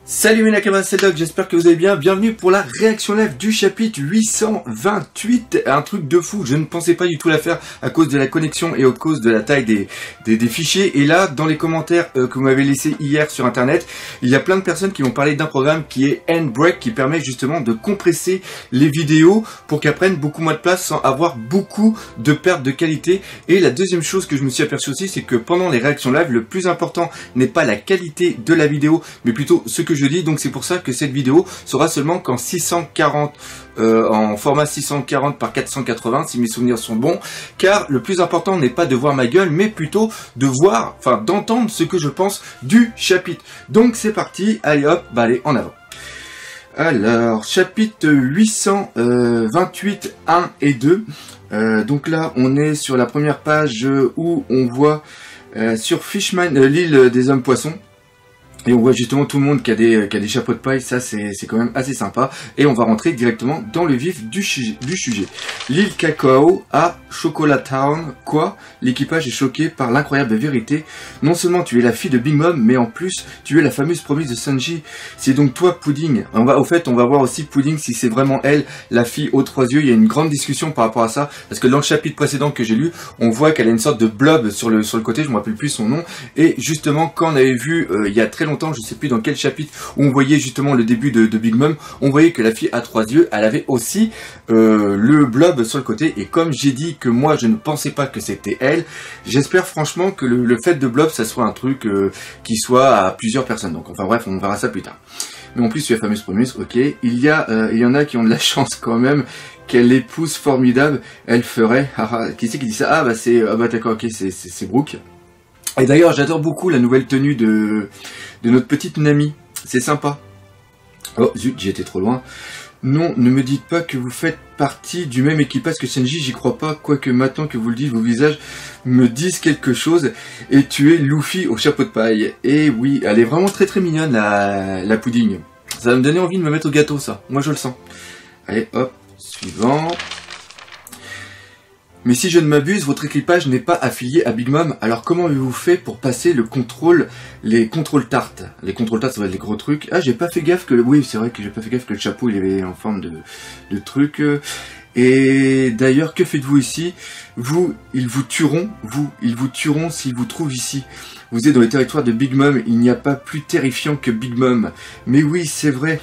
Salut mes Nakamas, c'est Doc, j'espère que vous allez bien. Bienvenue pour la réaction live du chapitre 828. Un truc de fou, je ne pensais pas du tout la faire à cause de la connexion et à cause de la taille des fichiers. Et là, dans les commentaires que vous m'avez laissés hier sur internet, il y a plein de personnes qui m'ont parlé d'un programme qui est Handbrake, qui permet justement de compresser les vidéos pour qu'elles prennent beaucoup moins de place sans avoir beaucoup de pertes de qualité. Et la deuxième chose que je me suis aperçu aussi, c'est que pendant les réactions live, le plus important n'est pas la qualité de la vidéo, mais plutôt ce que je dis. Donc c'est pour ça que cette vidéo sera seulement qu'en 640 en format 640 par 480 si mes souvenirs sont bons, car le plus important n'est pas de voir ma gueule mais plutôt de voir, enfin d'entendre ce que je pense du chapitre. Donc c'est parti, allez hop, bah allez en avant. Alors chapitre 828 1 et 2. Donc là on est sur la première page où on voit sur Fishman, l'île des hommes poissons. Et on voit justement tout le monde qui a des chapeaux de paille, ça c'est quand même assez sympa. Et on va rentrer directement dans le vif du sujet. L'île Cacao à Chocolat Town, quoi? L'équipage est choqué par l'incroyable vérité. Non seulement tu es la fille de Big Mom, mais en plus tu es la fameuse promise de Sanji. C'est donc toi Pudding. On va voir aussi Pudding si c'est vraiment elle, la fille aux trois yeux. Il y a une grande discussion par rapport à ça, parce que dans le chapitre précédent que j'ai lu, on voit qu'elle a une sorte de blob sur le côté, je me rappelle plus son nom. Et justement quand on avait vu il y a très longtemps, je sais plus dans quel chapitre, où on voyait justement le début de Big Mom, on voyait que la fille à trois yeux, elle avait aussi le blob sur le côté. Et comme j'ai dit que moi je ne pensais pas que c'était elle, j'espère franchement que le fait de blob ça soit un truc qui soit à plusieurs personnes. Donc enfin bref, on verra ça plus tard. Mais en plus tu es fameuse promise, ok. Il y en a qui ont de la chance quand même. Quelle épouse formidable elle ferait. Qui c'est qui dit ça? Ah bah c'est, ah bah d'accord, ok, c'est Brooke. Et d'ailleurs j'adore beaucoup la nouvelle tenue de notre petite Nami, c'est sympa. Oh zut, j'y étais trop loin. Non, ne me dites pas que vous faites partie du même équipage que Sanji, j'y crois pas, quoique maintenant que vous le dites, vos visages me disent quelque chose. Et tu es Luffy au chapeau de paille. Et oui, elle est vraiment très mignonne la Pudding. Ça va me donner envie de me mettre au gâteau ça, moi je le sens. Allez hop, suivant. Mais si je ne m'abuse, votre équipage n'est pas affilié à Big Mom, alors comment avez-vous fait pour passer les contrôles tartes? Les contrôles tartes, ça va être les gros trucs. Ah, j'ai pas fait gaffe que oui, c'est vrai que j'ai pas fait gaffe que le chapeau, il avait en forme de truc. Et d'ailleurs, que faites-vous ici? Ils vous tueront s'ils vous trouvent ici. Vous êtes dans les territoires de Big Mom, il n'y a pas plus terrifiant que Big Mom. Mais oui, c'est vrai.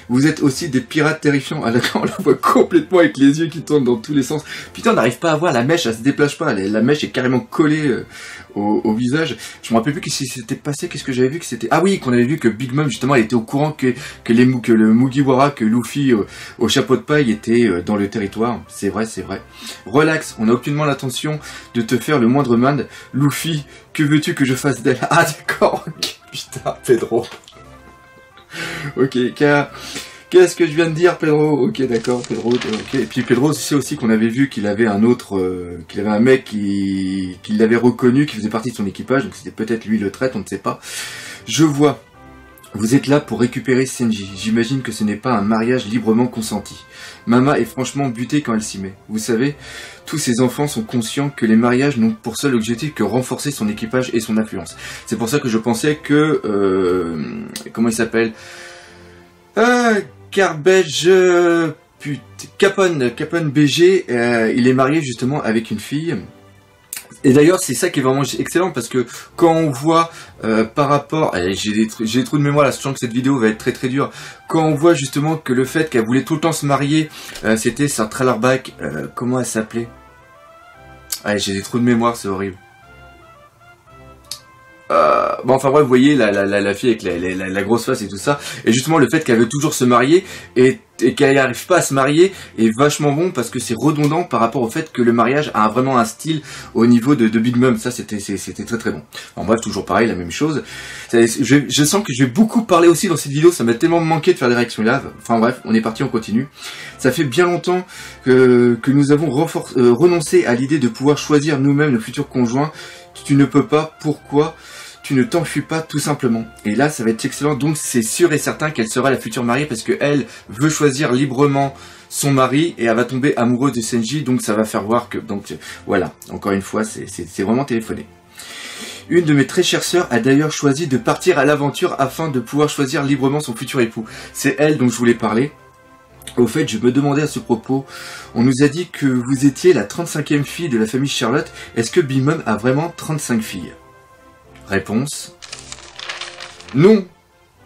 Vous êtes aussi des pirates terrifiants. Ah d'accord, on la voit complètement avec les yeux qui tournent dans tous les sens. Putain, on n'arrive pas à voir, la mèche, elle se déplace pas. La mèche est carrément collée au visage. Je me rappelle plus qu'est-ce qui s'était passé, qu'est-ce que j'avais vu que c'était... Ah oui, qu'on avait vu que Big Mom, justement, elle était au courant que le Mugiwara, que Luffy au chapeau de paille était dans le territoire. C'est vrai, c'est vrai. Relax, on n'a aucunement l'intention de te faire le moindre mal. Luffy, que veux-tu que je fasse d'elle? Ah d'accord, ok. Putain, Pedro. Ok, qu'est-ce que je viens de dire, Pedro? Ok, d'accord, Pedro, ok. Et puis Pedro, c'est aussi qu'on avait vu qu'il avait un mec qui l'avait reconnu, qui faisait partie de son équipage, donc c'était peut-être lui le traître, on ne sait pas. Je vois, vous êtes là pour récupérer Sanji. J'imagine que ce n'est pas un mariage librement consenti. Mama est franchement butée quand elle s'y met. Vous savez, tous ces enfants sont conscients que les mariages n'ont pour seul objectif que renforcer son équipage et son influence. C'est pour ça que je pensais que... comment il s'appelle? Garbage... Capone BG, il est marié justement avec une fille. Et d'ailleurs c'est ça qui est vraiment excellent, parce que quand on voit par rapport, j'ai des trous de mémoire là, sachant que cette vidéo va être très dure, quand on voit justement que le fait qu'elle voulait tout le temps se marier, c'était sa trailerback, comment elle s'appelait? J'ai des trous de mémoire, c'est horrible. Bon enfin bref, vous voyez la fille avec la grosse face et tout ça, et justement le fait qu'elle veut toujours se marier et qu'elle n'arrive pas à se marier est vachement bon, parce que c'est redondant par rapport au fait que le mariage a vraiment un style au niveau de Big Mom. Ça c'était très bon. En bref, toujours pareil, la même chose. Je sens que je vais beaucoup parler aussi dans cette vidéo, ça m'a tellement manqué de faire des réactions live. Enfin bref, on est parti, on continue. Ça fait bien longtemps que nous avons renoncé à l'idée de pouvoir choisir nous-mêmes le futur conjoint. Tu ne peux pas, pourquoi? Tu ne t'enfuis pas tout simplement. Et là ça va être excellent, donc c'est sûr et certain qu'elle sera la future mariée, parce que elle veut choisir librement son mari et elle va tomber amoureuse de Sanji, donc ça va faire voir que... Donc voilà, encore une fois c'est vraiment téléphoné. Une de mes très chères sœurs a d'ailleurs choisi de partir à l'aventure afin de pouvoir choisir librement son futur époux. C'est elle dont je voulais parler. Au fait, je me demandais à ce propos, on nous a dit que vous étiez la 35e fille de la famille Charlotte. Est-ce que Big Mom a vraiment 35 filles? Réponse: non.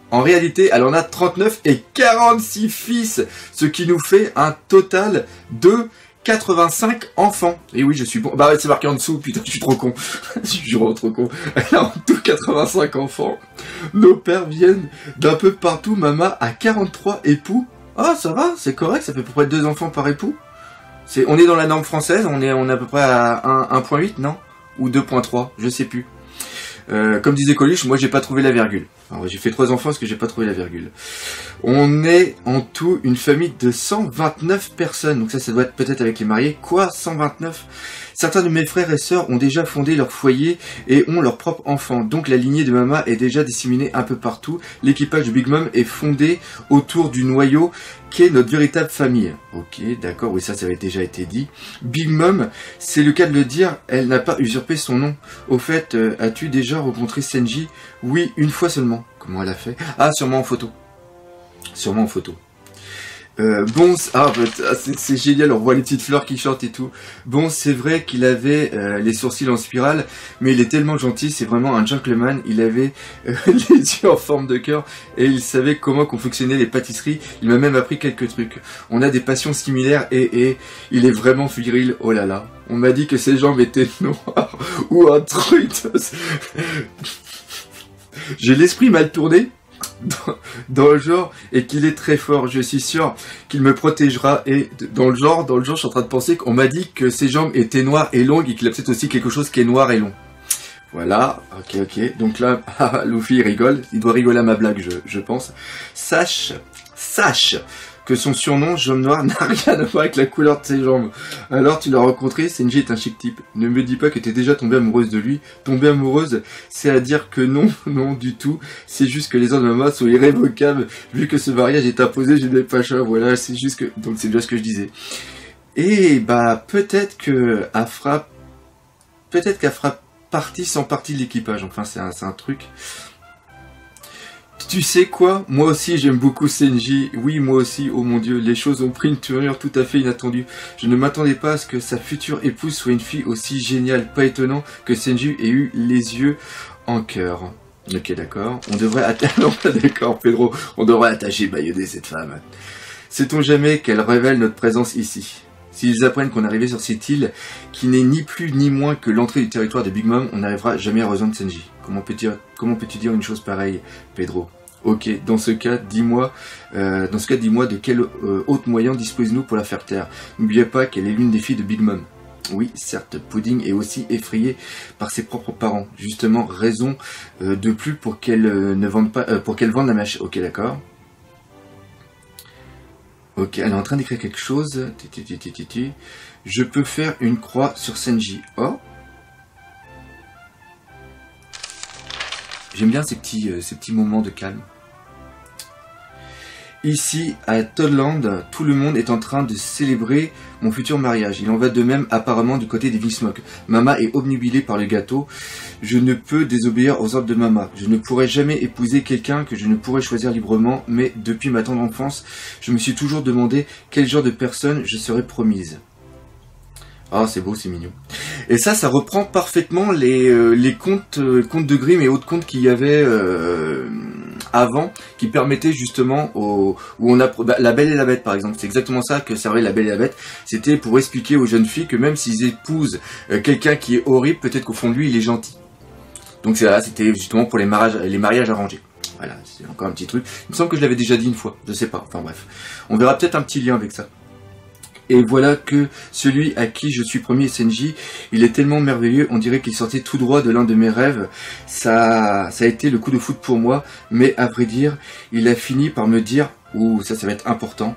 En réalité, elle en a 39 et 46 fils, ce qui nous fait un total de 85 enfants. Et oui, je suis bon. Bah ouais, c'est marqué en dessous, putain, je suis trop con. Je suis vraiment trop con. Elle a en tout 85 enfants. Nos pères viennent d'un peu partout. Maman a 43 époux. Ah, ça va, c'est correct, ça fait à peu près 2 enfants par époux. On est dans la norme française, on est à peu près à 1.8, non? Ou 2.3, je sais plus. Comme disait Coluche, moi j'ai pas trouvé la virgule. Alors, j'ai fait 3 enfants parce que j'ai pas trouvé la virgule. On est en tout une famille de 129 personnes. Donc ça doit être peut-être avec les mariés. Quoi, 129? Certains de mes frères et sœurs ont déjà fondé leur foyer et ont leurs propres enfants. Donc la lignée de Mama est déjà disséminée un peu partout. L'équipage de Big Mom est fondé autour du noyau qu'est notre véritable famille. Ok, d'accord, oui, ça avait déjà été dit. Big Mom, c'est le cas de le dire, elle n'a pas usurpé son nom. Au fait, as-tu déjà rencontré Senji? Oui, une fois seulement. Comment elle a fait? Ah, sûrement en photo. Sûrement en photo. Bon, c'est génial, on voit les petites fleurs qui chantent et tout. Bon, c'est vrai qu'il avait les sourcils en spirale, mais il est tellement gentil, c'est vraiment un gentleman. Il avait les yeux en forme de cœur et il savait comment fonctionnaient les pâtisseries. Il m'a même appris quelques trucs. On a des passions similaires et il est vraiment viril, oh là là. On m'a dit que ses jambes étaient noires ou un truc. J'ai l'esprit mal tourné dans le genre et qu'il est très fort. Je suis sûr qu'il me protégera. Et dans le genre, je suis en train de penser qu'on m'a dit que ses jambes étaient noires et longues et qu'il a peut-être aussi quelque chose qui est noir et long. Voilà, ok. Donc là, Luffy rigole. Il doit rigoler à ma blague, je pense. Sache que son surnom, Jambe Noire, n'a rien à voir avec la couleur de ses jambes. Alors tu l'as rencontré, Senji est un chic type. Ne me dis pas que t'es déjà tombée amoureuse de lui. Tomber amoureuse, c'est à dire que non du tout. C'est juste que les ordres de Mama sont irrévocables. Vu que ce mariage est imposé, je n'ai pas le choix. Voilà, c'est juste que... Donc c'est bien ce que je disais. Et bah, peut-être qu'elle fera partie sans partie de l'équipage. Enfin, c'est un truc... Tu sais quoi? Moi aussi j'aime beaucoup Senji. Oui, moi aussi, oh mon dieu, les choses ont pris une tournure tout à fait inattendue. Je ne m'attendais pas à ce que sa future épouse soit une fille aussi géniale. Pas étonnant que Senji ait eu les yeux en cœur. Ok, d'accord. On devrait attacher... Non, d'accord, Pedro. On devrait attacher, baïonner cette femme. Sait-on jamais qu'elle révèle notre présence ici? S'ils apprennent qu'on est arrivé sur cette île, qui n'est ni plus ni moins que l'entrée du territoire de Big Mom, on n'arrivera jamais à rejoindre Senji. Comment peux-tu dire une chose pareille, Pedro? Ok, dans ce cas, dis-moi de quel autre moyen disposons-nous pour la faire taire? N'oubliez pas qu'elle est l'une des filles de Big Mom. Oui, certes, Pudding est aussi effrayée par ses propres parents. Justement, raison de plus pour qu'elle ne vende pas, pour qu'elle vende la machine. Ok, d'accord. Ok, elle est en train d'écrire quelque chose. Je peux faire une croix sur Senji. Oh. J'aime bien ces petits moments de calme. Ici, à Toadland, tout le monde est en train de célébrer mon futur mariage. Il en va de même apparemment du côté des Vinsmoke. Mama est obnubilée par le gâteau. Je ne peux désobéir aux ordres de Mama. Je ne pourrai jamais épouser quelqu'un que je ne pourrais choisir librement, mais depuis ma tendre enfance, je me suis toujours demandé quel genre de personne je serais promise. Ah, c'est beau, c'est mignon. Et ça reprend parfaitement les contes de Grimm et autres contes qu'il y avait avant, qui permettaient justement où on a La Belle et la Bête par exemple. C'est exactement ça que servait La Belle et la Bête. C'était pour expliquer aux jeunes filles que même s'ils épousent quelqu'un qui est horrible, peut-être qu'au fond de lui il est gentil. Donc c'était justement pour les mariages arrangés. Voilà, c'est encore un petit truc. Il me semble que je l'avais déjà dit une fois, je sais pas. Enfin bref, on verra peut-être un petit lien avec ça. Et voilà que celui à qui je suis promis, Senji, il est tellement merveilleux, on dirait qu'il sortait tout droit de l'un de mes rêves. Ça a été le coup de foudre pour moi, mais à vrai dire, il a fini par me dire, ouh, ça va être important,